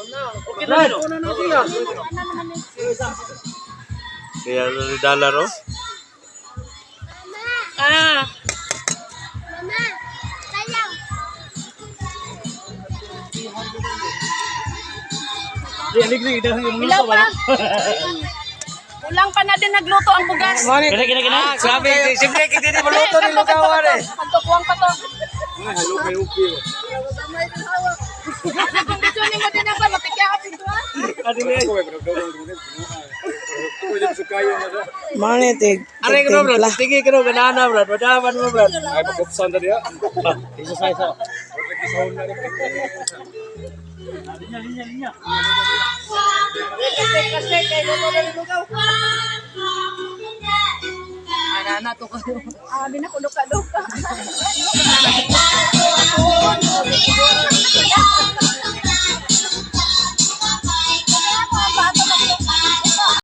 Okay na no. Kaya $1 ro. Ah. Mama, sayang. Di aligri dahil yung Ilaw luto ba? Kulang pa na din nagluto ang bugas. Kina. Sabi, simple kita di maluto ni lugawan eh. Pagtukuang pa to. Halo kayo okay. Gusto ni mo din na ba? Matikya ka pintuan? Adi ni. Manitig. Aray ko bro, tingin ko ganana bro. Madaman mo bro. Ay pagkupsan tadi ya. Isa sa isa. Linya. Kasi kay luto na lugaw. Ana to ka. Abi na kuno ka.